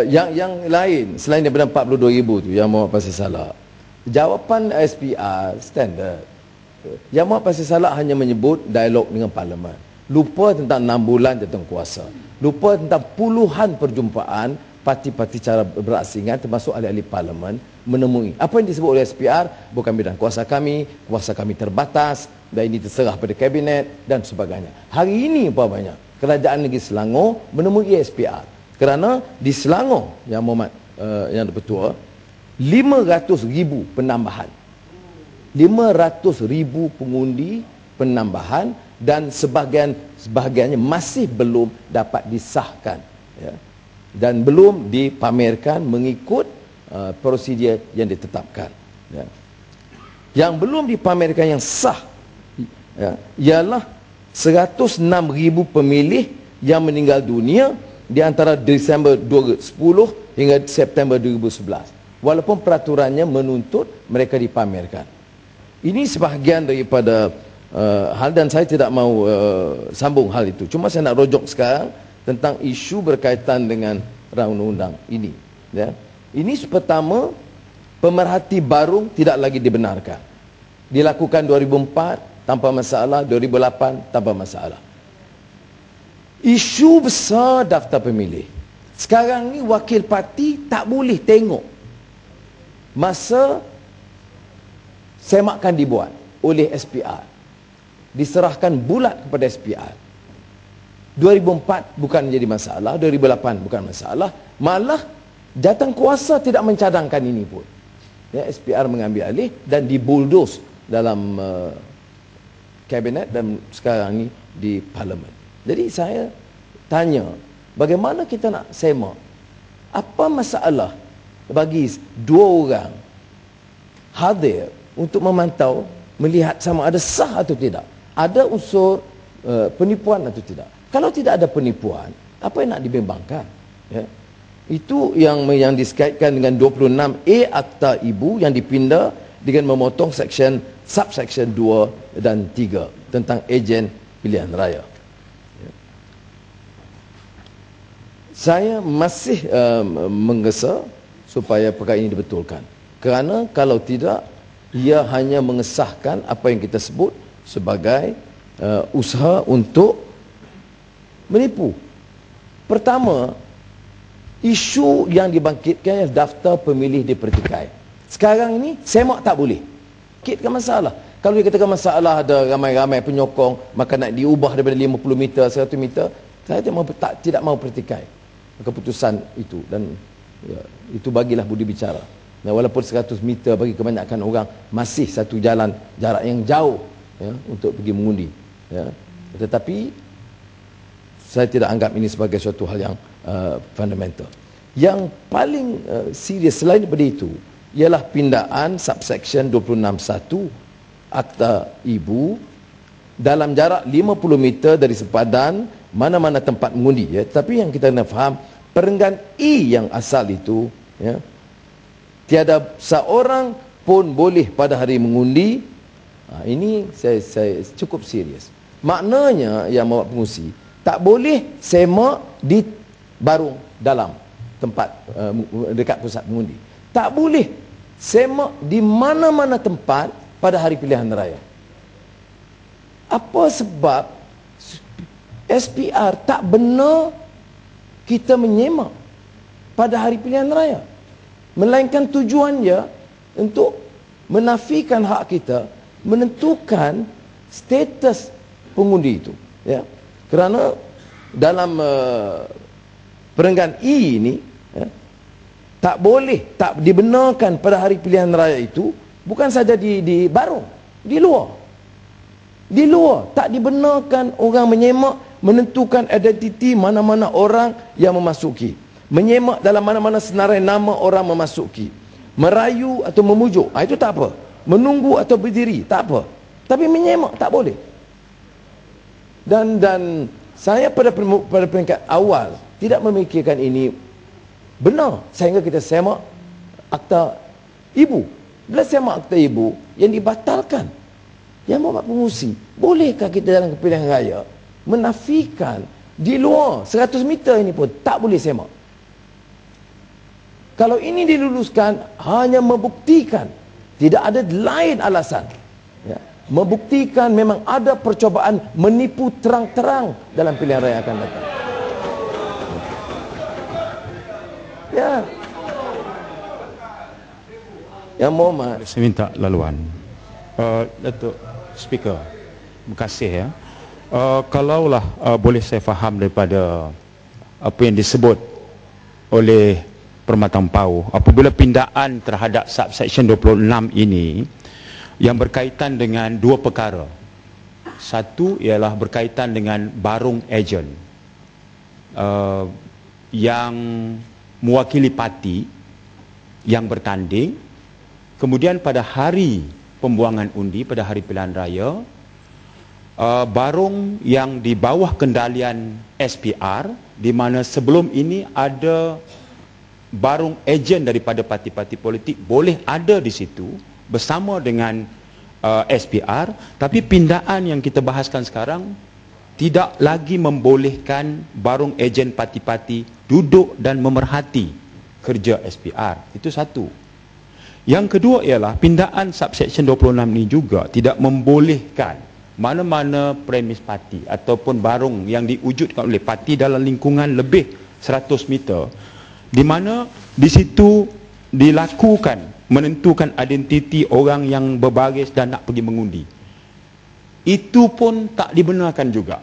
Yang lain selain daripada 42,000 tu yang Muhammad pasti salah. Jawapan SPR standard. Yang Muhammad pasti salah hanya menyebut dialog dengan Parlimen. Lupa tentang 6 bulan tentang kuasa. Lupa tentang puluhan perjumpaan parti-parti cara berasingan termasuk ahli-ahli Parlimen menemui. Apa yang disebut oleh SPR bukan bidang kuasa kami terbatas dan ini terserah pada kabinet dan sebagainya. Hari ini umpamanya Kerajaan Negeri Selangor menemui SPR kerana di Selangor yang Muhammad yang bertua 500,000 penambahan. 500,000 pengundi penambahan dan sebahagiannya masih belum dapat disahkan, ya, dan belum dipamerkan mengikut prosedur yang ditetapkan, ya. Yang belum dipamerkan yang sah, ya, ialah 106,000 pemilih yang meninggal dunia di antara Disember 2010 hingga September 2011. Walaupun peraturannya menuntut mereka dipamerkan. Ini sebahagian daripada hal dan saya tidak mahu sambung hal itu. Cuma saya nak rojok sekarang tentang isu berkaitan dengan rancangan undang-undang ini. Ya. Ini pertama, pemerhati baru tidak lagi dibenarkan. Dilakukan 2004 tanpa masalah, 2008 tanpa masalah. Isu besar daftar pemilih. Sekarang ni wakil parti tak boleh tengok masa semakan dibuat oleh SPR. Diserahkan bulat kepada SPR. 2004 bukan menjadi masalah, 2008 bukan masalah, malah jawatankuasa tidak mencadangkan ini pun. Ya, SPR mengambil alih dan dibuldos dalam kabinet dan sekarang ni di Parlimen. Jadi saya tanya, bagaimana kita nak semak? Apa masalah bagi dua orang hadir untuk memantau, melihat sama ada sah atau tidak, ada unsur penipuan atau tidak? Kalau tidak ada penipuan, apa yang nak dibimbangkan? Ya. Itu yang dikaitkan dengan 26A Akta Ibu yang dipindah dengan memotong subsection 2 dan 3 tentang ejen pilihan raya. Saya masih menggesa supaya perkara ini dibetulkan. Kerana kalau tidak, ia hanya mengesahkan apa yang kita sebut sebagai usaha untuk menipu. Pertama, isu yang dibangkitkan ialah daftar pemilih dipertikai. Sekarang ini, semak tak boleh. Kitkan masalah. Kalau dikatakan masalah ada ramai-ramai penyokong, maka nak diubah daripada 50 meter, 100 meter, saya tidak mahu pertikai keputusan itu. Dan ya, itu bagilah budi bicara. Nah, walaupun 100 meter bagi kebanyakan orang masih satu jalan, jarak yang jauh, ya, untuk pergi mengundi, ya. Tetapi saya tidak anggap ini sebagai suatu hal yang fundamental. Yang paling serius selain daripada itu ialah pindaan subsection 26(1) Akta Ibu dalam jarak 50 meter dari sepadan mana-mana tempat mengundi, ya. Tapi yang kita kena faham, perenggan I yang asal itu, ya, tiada seorang pun boleh pada hari mengundi. Ini saya cukup serius. Maknanya yang membuat pengusi tak boleh semak di barung dalam tempat dekat pusat mengundi. Tak boleh semak di mana-mana tempat pada hari pilihan raya. Apa sebab SPR tak benar kita menyemak pada hari pilihan raya, melainkan tujuannya untuk menafikan hak kita menentukan status pengundi itu, ya. Kerana dalam perenggan I ini, ya, tak boleh, tak dibenarkan pada hari pilihan raya itu, bukan saja di barung, di luar tak dibenarkan orang menyemak, menentukan identiti mana-mana orang yang memasuki, menyemak dalam mana-mana senarai nama orang memasuki, merayu atau memujuk, itu tak apa, menunggu atau berdiri tak apa, tapi menyemak tak boleh. Dan saya pada peringkat awal tidak memikirkan ini benar sehingga kita semak Akta Ibu. Bila semak Akta Ibu yang dibatalkan, yang membuat pengusi, bolehkah kita dalam pilihan raya menafikan Di luar 100 meter ini pun tak boleh semak. Kalau ini diluluskan, hanya membuktikan tidak ada lain alasan, ya, membuktikan memang ada percobaan menipu terang-terang dalam pilihan raya akan datang. Ya. Yang Muhammad, saya minta laluan. Datuk Speaker, terima kasih ya. Kalaulah boleh saya faham daripada apa yang disebut oleh Permatang Pau, apabila pindaan terhadap subsection 26 ini yang berkaitan dengan dua perkara. Satu ialah berkaitan dengan barung ejen yang mewakili parti yang bertanding, kemudian pada hari pembuangan undi, pada hari pilihan raya, barung yang di bawah kendalian SPR, di mana sebelum ini ada barung ejen daripada parti-parti politik boleh ada di situ bersama dengan SPR, tapi pindaan yang kita bahaskan sekarang tidak lagi membolehkan barung ejen parti-parti duduk dan memerhati kerja SPR. Itu satu. Yang kedua ialah pindaan subsection 26 ini juga tidak membolehkan mana-mana premis parti ataupun barung yang diwujudkan oleh parti dalam lingkungan lebih 100 meter, di mana di situ dilakukan menentukan identiti orang yang berbaris dan nak pergi mengundi. Itu pun tak dibenarkan juga.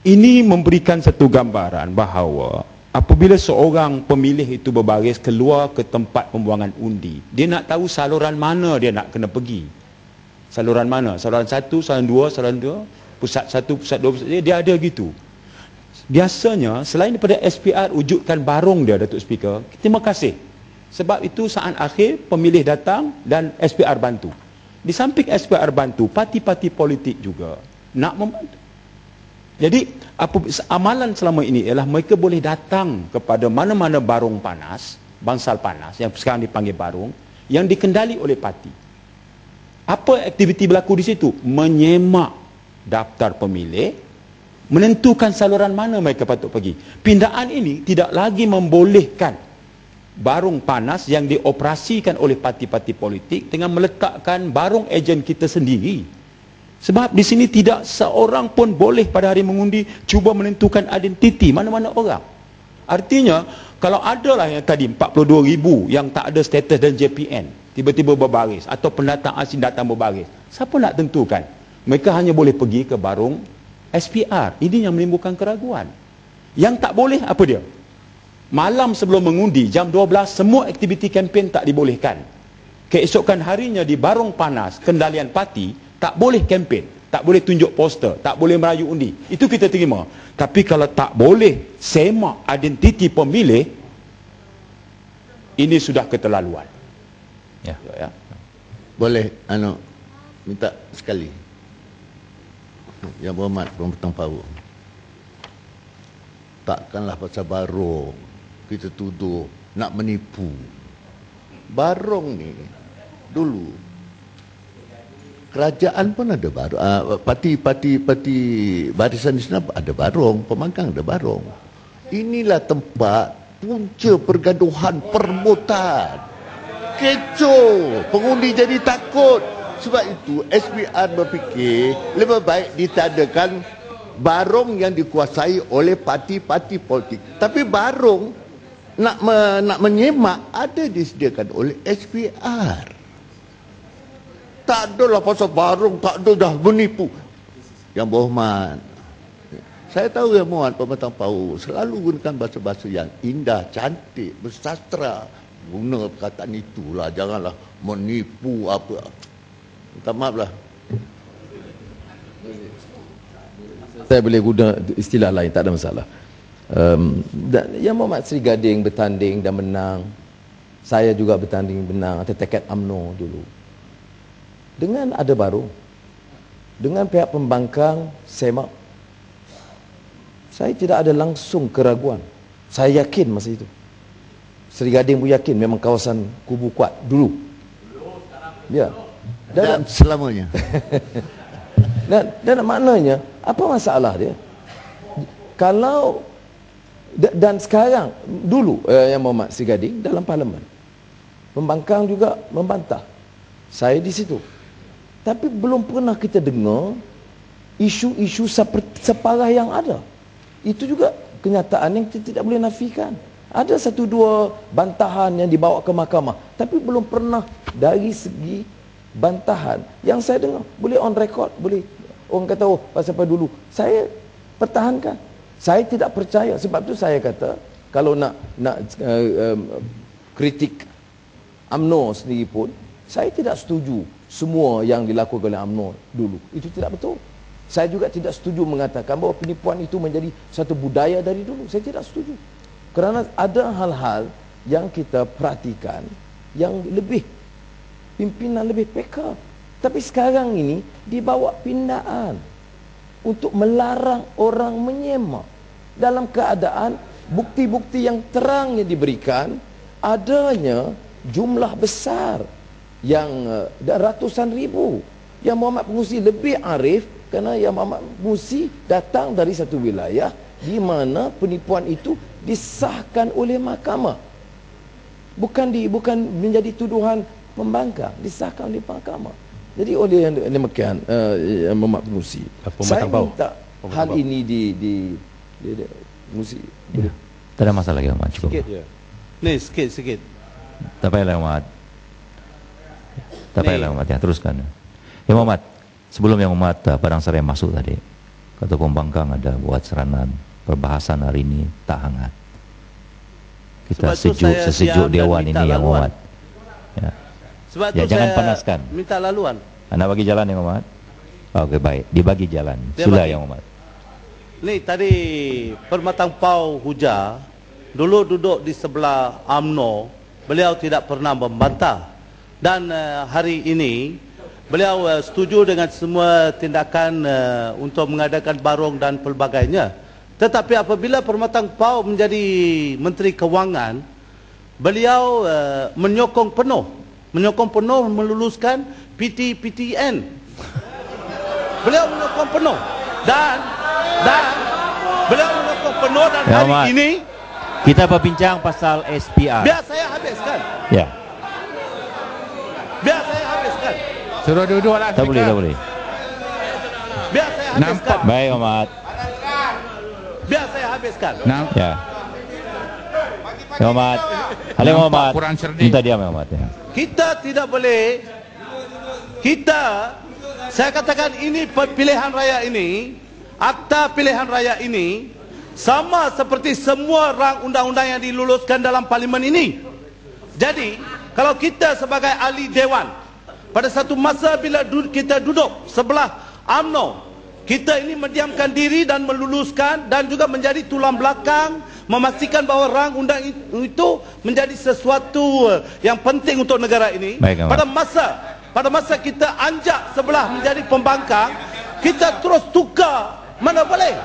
Ini memberikan satu gambaran bahawa apabila seorang pemilih itu berbaris keluar ke tempat pembuangan undi, dia nak tahu saluran mana dia nak kena pergi. Saluran mana? Saluran 1, saluran 2, pusat 1, pusat 2, pusat 3, dia ada gitu. Biasanya selain daripada SPR wujudkan barung dia, Datuk Speaker, terima kasih. Sebab itu saat akhir pemilih datang dan SPR bantu. Di samping SPR bantu, parti-parti politik juga nak membantu. Jadi amalan selama ini ialah mereka boleh datang kepada mana-mana barung panas, bangsal panas yang sekarang dipanggil barung, yang dikendali oleh parti. Apa aktiviti berlaku di situ? Menyemak daftar pemilih, menentukan saluran mana mereka patut pergi. Pindaan ini tidak lagi membolehkan barung panas yang dioperasikan oleh parti-parti politik dengan meletakkan barung ejen kita sendiri. Sebab di sini tidak seorang pun boleh pada hari mengundi cuba menentukan identiti mana-mana orang. Artinya, kalau adalah yang tadi 42,000 yang tak ada status dan JPN, tiba-tiba berbaris, atau pendatang asing datang berbaris, siapa nak tentukan? Mereka hanya boleh pergi ke barung SPR. Ini yang menimbulkan keraguan. Yang tak boleh apa dia? Malam sebelum mengundi, jam 12, semua aktiviti kempen tak dibolehkan. Keesokan harinya di barung panas, kendalian parti, tak boleh kempen, tak boleh tunjuk poster, tak boleh merayu undi. Itu kita terima. Tapi kalau tak boleh semak identiti pemilih, ini sudah keterlaluan. Ya. Ya. Boleh minta sekali. Yang berhormat Permatang Pau. Takkanlah pasal barung kita tuduh nak menipu. Barung ni dulu kerajaan pun ada barung, parti Barisan Nasional ada barung, Pembangkang ada barung. Inilah tempat punca pergaduhan perbuatan. Kecoh, pengundi jadi takut. Sebab itu SPR berfikir lebih baik ditadakan barung yang dikuasai oleh parti-parti politik. Tapi barung nak menyemak ada disediakan oleh SPR. Tak adalah pasal barung, tak ada dah menipu. Yang berhormat, saya tahu yang berhormat Permatang Pau selalu gunakan bahasa-bahasa yang indah, cantik, bersastra. Guna perkataan itulah, janganlah menipu apa. Minta maaf lah. Saya boleh guna istilah lain, tak ada masalah. Dan Yang Muhammad Sri Gading bertanding dan menang. Saya juga bertanding menang atas teket UMNO dulu. Dengan ada baru, dengan pihak pembangkang semak, saya tidak ada langsung keraguan. Saya yakin masa itu. Sri Gading pun yakin memang kawasan kubu kuat dulu. Ya. Dan selamanya. Dan maknanya Apa masalah dia? Kalau dan sekarang dulu Yang Berhormat Sri Gading dalam parlimen, pembangkang juga membantah. Saya di situ. Tapi belum pernah kita dengar isu-isu separah yang ada. Itu juga kenyataan yang kita tidak boleh nafikan. Ada satu dua bantahan yang dibawa ke mahkamah, tapi belum pernah dari segi bantahan yang saya dengar. Boleh on record, boleh orang kata oh pasal apa dulu. Saya pertahankan. Saya tidak percaya. Sebab tu saya kata kalau nak kritik UMNO sendiri pun, saya tidak setuju semua yang dilakukan oleh UMNO dulu. Itu tidak betul. Saya juga tidak setuju mengatakan bahawa penipuan itu menjadi satu budaya dari dulu. Saya tidak setuju. Kerana ada hal-hal yang kita perhatikan yang lebih pimpinan lebih peka. Tapi sekarang ini dibawa pindaan untuk melarang orang menyemak dalam keadaan bukti-bukti yang terang yang diberikan, adanya jumlah besar yang ratusan ribu. Yang Muhammad Pengurusi lebih arif kerana Yang Muhammad Pengurusi datang dari satu wilayah di mana penipuan itu disahkan oleh mahkamah. Bukan menjadi tuduhan pembangkang, disahkan oleh mahkamah. Jadi oleh yang demikian Yang Muhammad Pengurusi, saya minta hal ini di Pengurusi. Ya. Tak ada masalah lagi, Muhammad. Cukup. Sikit je. Ni sikit. Tak payahlah, Muhammad. Tak payahlah, Muhammad. Ya, teruskan. Ya, Muhammad. Sebelum Yang Muhammad Padang Seraya masuk tadi, kata pembangkang ada buat seranan perbahasan hari ini tak hangat. Kita sesejuk dewan ini Yang Muhammad. Ya. Sebab Ya, tu jangan saya panaskan. minta laluan. Anda bagi jalan Yang Muhammad? Okey, baik. Dibagi jalan. Dia Sila bagi. Yang Muhammad. Ni tadi Permatang Pau Huja dulu duduk di sebelah UMNO, beliau tidak pernah membantah. Dan hari ini beliau setuju dengan semua tindakan untuk mengadakan barong dan pelbagainya. Tetapi apabila Permatang Pau menjadi Menteri Kewangan, beliau menyokong penuh meluluskan PT-PTN. Beliau menyokong penuh dan beliau menyokong penuh dan Ya, hari Mat. ini Kita berbincang pasal SPR. biar saya habiskan. Ya. Biar saya habiskan. Suruh duduklah. Tak boleh, tak boleh. Biar saya habiskan. Baik, Muhammad. Biar saya habiskan. Ya. Ya, Muhammad. Halim Muhammad. kurang cerdik. Minta diam, Muhammad. Ya. Kita tidak boleh, saya katakan ini pilihan raya ini, akta pilihan raya ini sama seperti semua rang undang-undang yang diluluskan dalam parlimen ini. Jadi kalau kita sebagai ahli dewan, pada satu masa bila kita duduk sebelah UMNO, kita ini mendiamkan diri dan meluluskan dan juga menjadi tulang belakang, memastikan bahawa rang undang itu menjadi sesuatu yang penting untuk negara ini. Baik, Pada masa kita anjak sebelah menjadi pembangkang, kita terus tukar, mana boleh.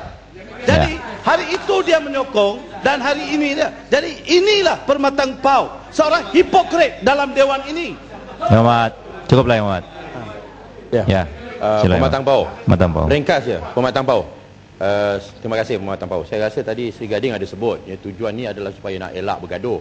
Jadi hari itu dia menyokong dan hari ini dia. Jadi inilah Permatang Pau, seorang hipokrit dalam dewan ini. Ya, Muhammad. Cukuplah, ya, Muhammad. Ya. Sila, Pematang Pau. Pematang Pau. Ringkas je, Pematang Pau. Terima kasih Pematang Pau. Saya rasa tadi Sri Gading ada sebut, ya, tujuan ni adalah supaya nak elak bergaduh.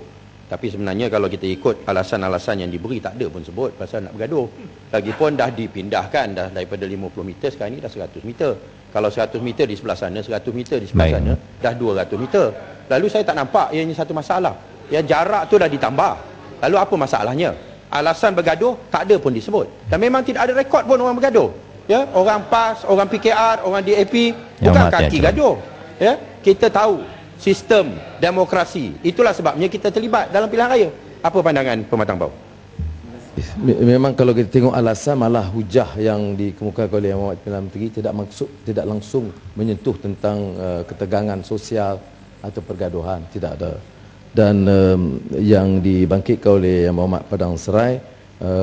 Tapi sebenarnya kalau kita ikut alasan-alasan yang diberi, tak ada pun sebut pasal nak bergaduh. Lagipun dah dipindahkan dah daripada 50 meter, sekarang ni dah 100 meter. Kalau 100 meter di sebelah sana, 100 meter di sebelah sana, dah 200 meter. Lalu saya tak nampak ianya satu masalah. Ya, jarak tu dah ditambah. Lalu apa masalahnya? Alasan bergaduh tak ada pun disebut. Dan memang tidak ada rekod pun orang bergaduh. Ya, orang PAS, orang PKR, orang DAP, bukan kaki gaduh. Ya, kita tahu sistem demokrasi. Itulah sebabnya kita terlibat dalam pilihan raya. Apa pandangan Pematang Pau? Memang kalau kita tengok alasan, malah hujah yang dikemukakan oleh Yang Berhormat Perdana Menteri tidak langsung menyentuh tentang ketegangan sosial atau pergaduhan, tidak ada. Dan yang dibangkitkan oleh Yang Berhormat Padang Serai,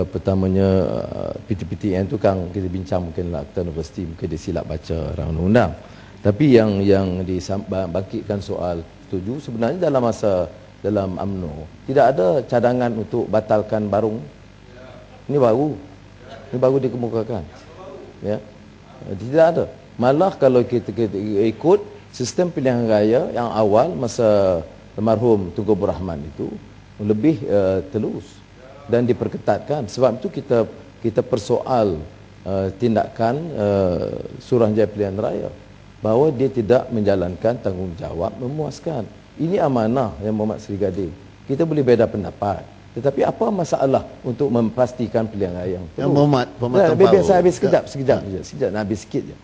pertamanya PT-PTN tu kan kita bincang mungkin Akta Universiti, mungkin dia silap baca rang undang-undang. Tapi yang dibangkitkan soal setuju, sebenarnya dalam UMNO tidak ada cadangan untuk batalkan barung. Ini baru dikemukakan. Ya. Tidak ada. Malah kalau kita ikut sistem pilihan raya yang awal masa almarhum Tunku Abdul Rahman itu lebih telus dan diperketatkan. Sebab itu kita persoal tindakan Suruhanjaya Pilihan Raya bahawa dia tidak menjalankan tanggungjawab memuaskan. Ini amanah yang Muhammad Seri Gading. Kita boleh beza pendapat, tetapi apa masalah untuk memastikan pilihan raya yang Muhammad biar saya habis sekejap nak habis sikit je.